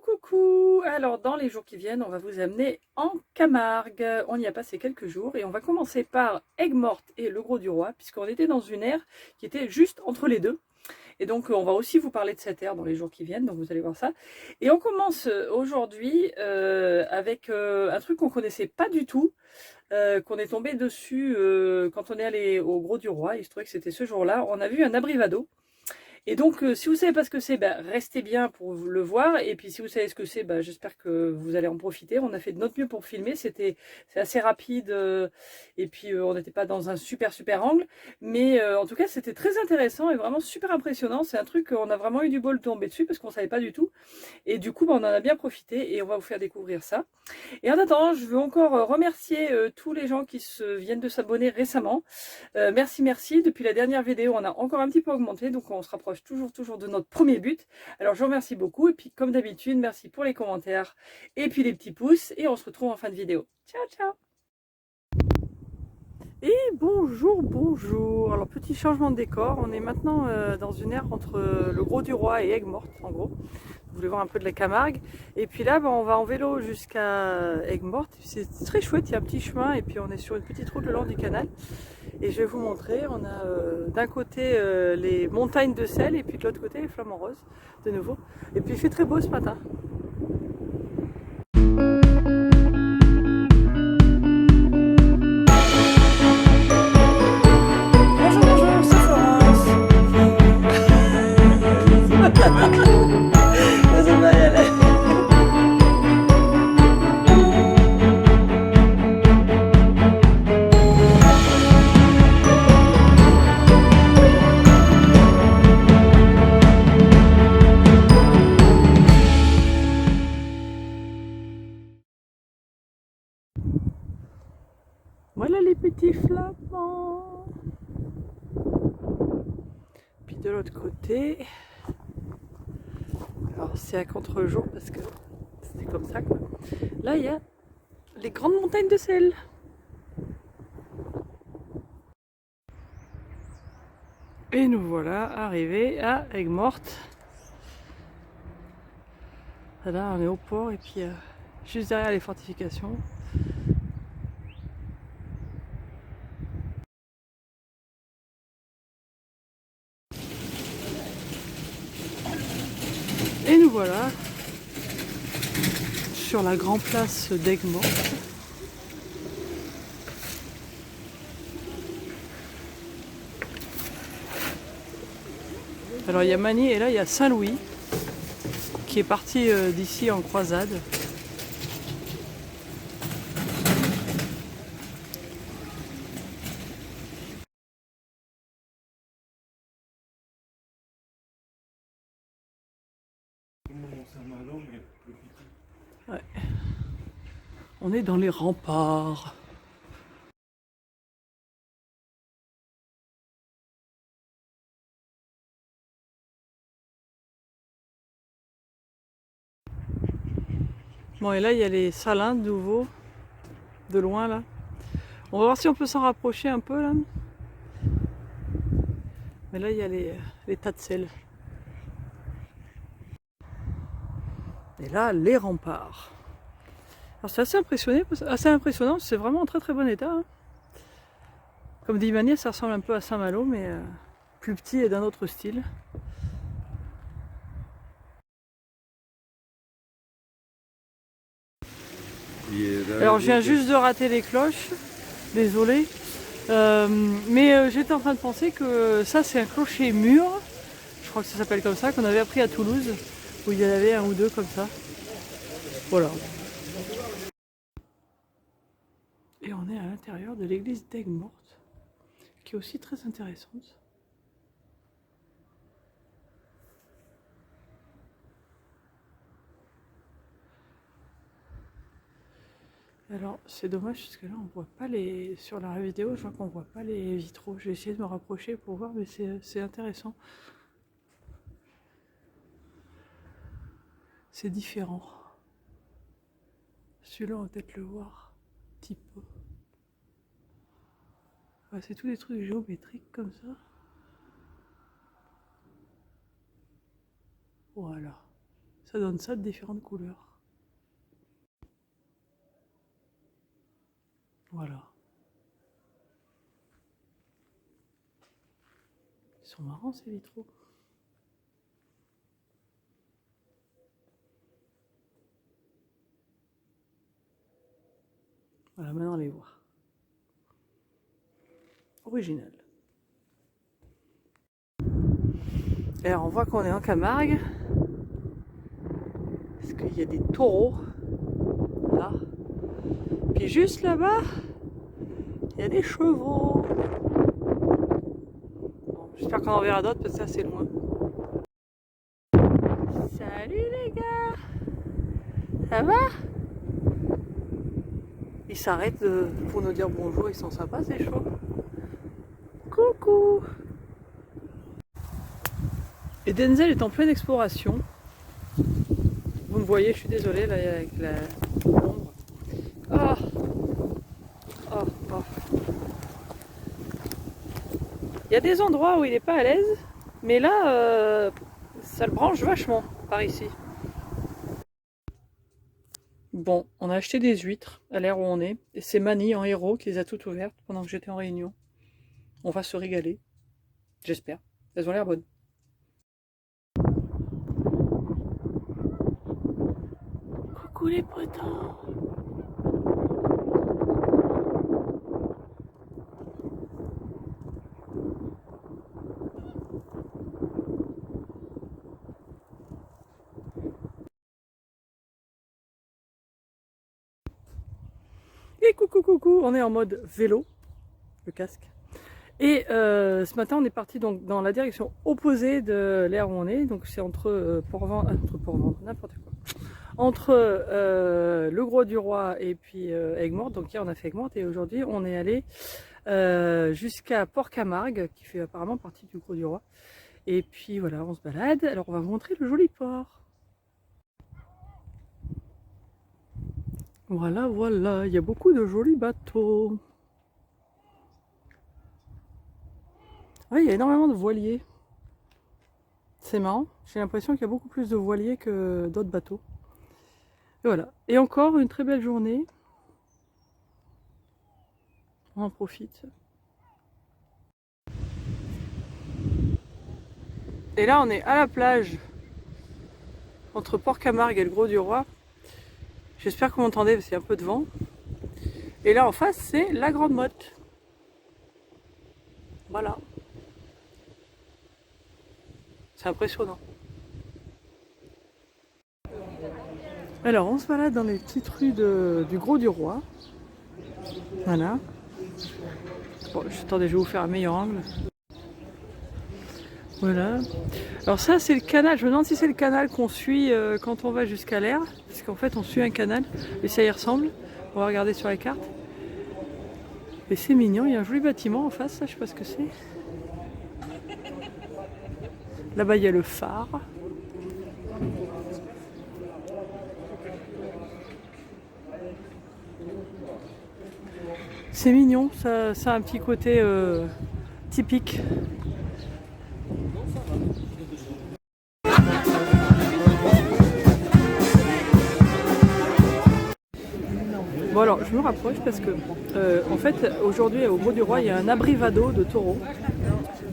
Coucou! Alors, dans les jours qui viennent, on va vous amener en Camargue. On y a passé quelques jours et on va commencer par Aigues-Mortes et le Grau-du-Roi, puisqu'on était dans une aire qui était juste entre les deux. Et donc, on va aussi vous parler de cette aire dans les jours qui viennent, donc vous allez voir ça. Et on commence aujourd'hui avec un truc qu'on connaissait pas du tout, qu'on est tombé dessus quand on est allé au Grau-du-Roi. Il se trouvait que c'était ce jour-là. On a vu un abri Vado. Et donc, si vous savez pas ce que c'est, restez bien pour le voir. Et puis, si vous savez ce que c'est, j'espère que vous allez en profiter. On a fait de notre mieux pour filmer. C'est assez rapide. Et puis, on n'était pas dans un super angle. Mais en tout cas, c'était très intéressant et vraiment super impressionnant. C'est un truc qu'on a vraiment eu du bol de tomber dessus parce qu'on savait pas du tout. Et du coup, on en a bien profité et on va vous faire découvrir ça. Et en attendant, je veux encore remercier tous les gens qui viennent de s'abonner récemment. Merci. Depuis la dernière vidéo, on a encore un petit peu augmenté, donc on se rapproche toujours de notre premier but. Alors je vous remercie beaucoup et puis comme d'habitude, merci pour les commentaires et puis les petits pouces et on se retrouve en fin de vidéo. Ciao. Et bonjour. Alors petit changement de décor, on est maintenant dans une aire entre le Grau-du-Roi et Aigues-Mortes en gros. Vous voulez voir un peu de la Camargue. Et puis là, on va en vélo jusqu'à Aigues-Mortes. C'est très chouette, il y a un petit chemin et puis on est sur une petite route le long du canal. Et je vais vous montrer, on a d'un côté les montagnes de sel et puis de l'autre côté les flamants roses de nouveau. Et puis il fait très beau ce matin. Bonjour, c'est Florence. Ça va y aller. Voilà les petits flamands. Puis de l'autre côté, alors c'est à contre-jour parce que c'était comme ça quoi. Là il y a les grandes montagnes de sel. Et nous voilà arrivés à Aigues-Mortes. Là on est au port et puis juste derrière les fortifications. Et nous voilà sur la grande place d'Aigues-Mortes. Alors il y a Magny et là il y a Saint-Louis qui est parti d'ici en croisade. Ouais. On est dans les remparts. Bon et là il y a les salins de nouveau, de loin là. On va voir si on peut s'en rapprocher un peu là. Mais là il y a les tas de sel. Et là les remparts. Alors c'est assez impressionnant, c'est vraiment en très bon état. Hein. Comme dit Mani, ça ressemble un peu à Saint-Malo, mais plus petit et d'un autre style. Alors je viens juste de rater les cloches, désolé. Mais j'étais en train de penser que ça c'est un clocher mur, je crois que ça s'appelle comme ça, qu'on avait appris à Toulouse, où il y en avait un ou deux comme ça. Voilà. Et on est à l'intérieur de l'église d'Aigues-Mortes, qui est aussi très intéressante. Alors c'est dommage parce que là on voit pas les. Sur la vidéo je vois qu'on voit pas les vitraux. J'ai essayé de me rapprocher pour voir mais c'est intéressant. C'est différent. Celui-là on va peut-être le voir un petit peu. Ouais, c'est tous des trucs géométriques comme ça. Voilà. Ça donne ça de différentes couleurs. Voilà. Ils sont marrants ces vitraux. Voilà, maintenant allez voir. Original. Et alors on voit qu'on est en Camargue. Parce qu'il y a des taureaux. Là. Puis juste là-bas, il y a des chevaux. Bon, j'espère qu'on en verra d'autres parce que c'est assez loin. Salut les gars! Ça va? Ils s'arrêtent pour nous dire bonjour, ils sont sympas, c'est chaud. Coucou! Et Denzel est en pleine exploration. Vous me voyez, je suis désolée là avec l'ombre. Oh. Oh, oh. Il y a des endroits où il n'est pas à l'aise, mais là, ça le branche vachement par ici. Bon, on a acheté des huîtres à l'ère où on est, et c'est Mani en héros qui les a toutes ouvertes pendant que j'étais en réunion. On va se régaler, j'espère. Elles ont l'air bonnes. Coucou les potins. Et coucou, on est en mode vélo, le casque. Et ce matin, on est parti donc dans la direction opposée de l'aire où on est. Donc c'est entre Port-Ventre, n'importe quoi. Entre le Grau-du-Roi et puis Aigues-Mortes. Donc hier, on a fait Aigues-Mortes et aujourd'hui, on est allé jusqu'à Port-Camargue, qui fait apparemment partie du Grau-du-Roi. Et puis voilà, on se balade. Alors on va vous montrer le joli port. Voilà, voilà, il y a beaucoup de jolis bateaux. Oui, il y a énormément de voiliers. C'est marrant, j'ai l'impression qu'il y a beaucoup plus de voiliers que d'autres bateaux. Et voilà, et encore une très belle journée. On en profite. Et là, on est à la plage, entre Port-Camargue et le Grau-du-Roi. J'espère que vous m'entendez parce qu'il y a un peu de vent. Et là en face, c'est la Grande Motte. Voilà. C'est impressionnant. Alors, on se balade dans les petites rues du Grau-du-Roi. Voilà. Bon, attendez, je vais vous faire un meilleur angle. Voilà. Alors ça, c'est le canal. Je me demande si c'est le canal qu'on suit quand on va jusqu'à l'aire. Parce qu'en fait, on suit un canal. Et ça y ressemble. On va regarder sur la carte. Et c'est mignon. Il y a un joli bâtiment en face. Ça, je sais pas ce que c'est. Là-bas, il y a le phare. C'est mignon. Ça a un petit côté typique. Bon alors, je me rapproche parce que, en fait, aujourd'hui au Grau-du-Roi, il y a un abrivado de taureaux.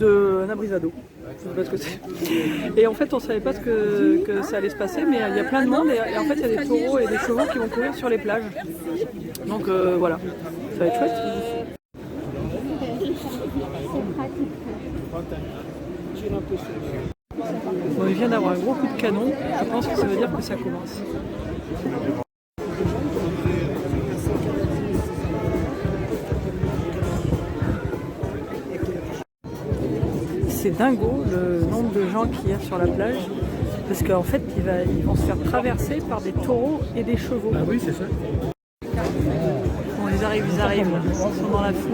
Un abrivado. Je sais pas ce que c'est. Et en fait, on savait pas que ça allait se passer, mais il y a plein de monde et en fait, il y a des taureaux et des chevaux qui vont courir sur les plages. Donc voilà, ça va être chouette. Bon, il vient d'avoir un gros coup de canon. Je pense que ça veut dire que ça commence. C'est dingo le nombre de gens qu'il y a sur la plage parce qu'en fait ils vont se faire traverser par des taureaux et des chevaux. Ah oui, c'est ça. Bon, ils arrivent, ils sont dans la foule.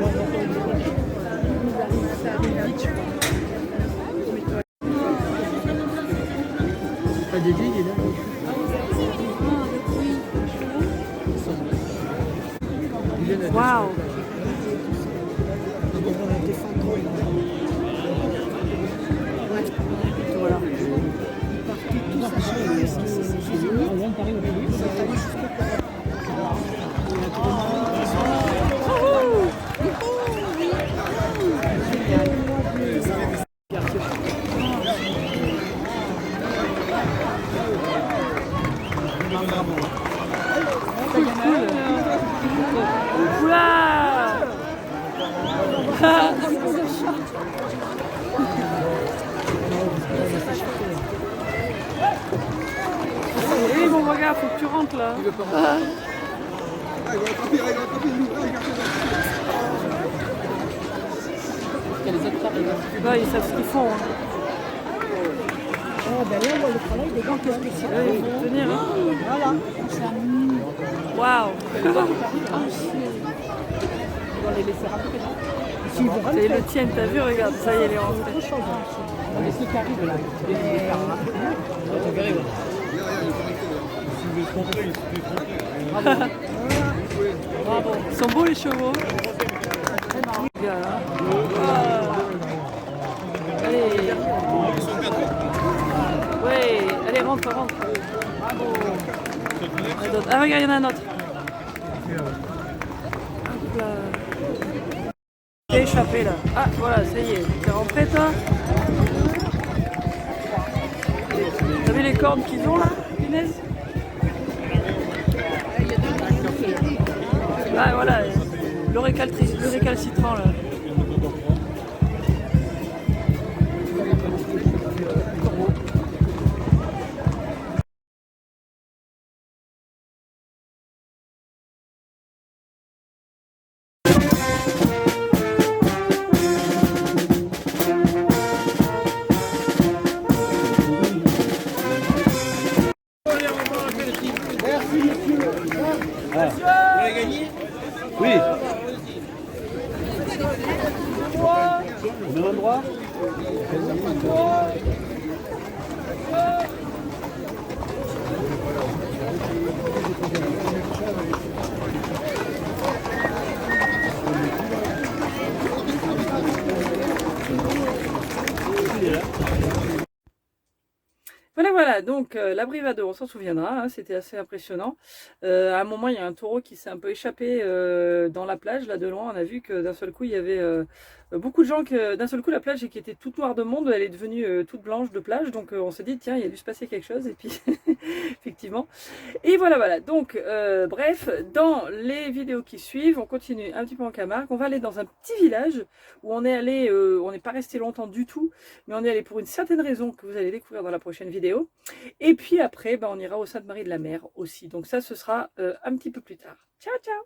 Pas des il est là. Waouh! Voilà. Cool, cool. Oula. Oui, bon, regarde, faut que tu rentres là. Là, ils savent ce qu'ils font. Hein. Ben là, on voit le travail des gants qui sont ici. Là, ils vont tenir. Hein. Voilà. Waouh. On va les laisser rentrer. S'ils vont C'est rentrer, le tien, t'as vu, regarde, ça y est, elle est rentrée. autre chose. On laisse ceux qui arrivent là. Bravo. Ils sont beaux les chevaux. Bien, hein. Allez. Ouais, allez, rentre, rentre. Bravo. Ah, regarde, il y en a un autre. Hop là. T'es échappé là. Ah, voilà, ça y est. T'es rentré toi? T'as vu les cornes qu'ils ont là, punaise? Ah, voilà. Le récalcitrant là. Oui. Au même endroit. Voilà, donc la Brivado, on s'en souviendra, hein, c'était assez impressionnant. À un moment, il y a un taureau qui s'est un peu échappé dans la plage, là de loin, on a vu que d'un seul coup, il y avait beaucoup de gens, d'un seul coup, la plage qui était toute noire de monde, elle est devenue toute blanche de plage, donc on s'est dit, tiens, il y a dû se passer quelque chose, et puis, effectivement. Et voilà, donc, bref, dans les vidéos qui suivent, on continue un petit peu en Camargue, on va aller dans un petit village où on est allé, on n'est pas resté longtemps du tout, mais on est allé pour une certaine raison que vous allez découvrir dans la prochaine vidéo. Et puis après, on ira au Sainte-Marie de la Mer aussi. Donc ça, ce sera un petit peu plus tard. Ciao, ciao!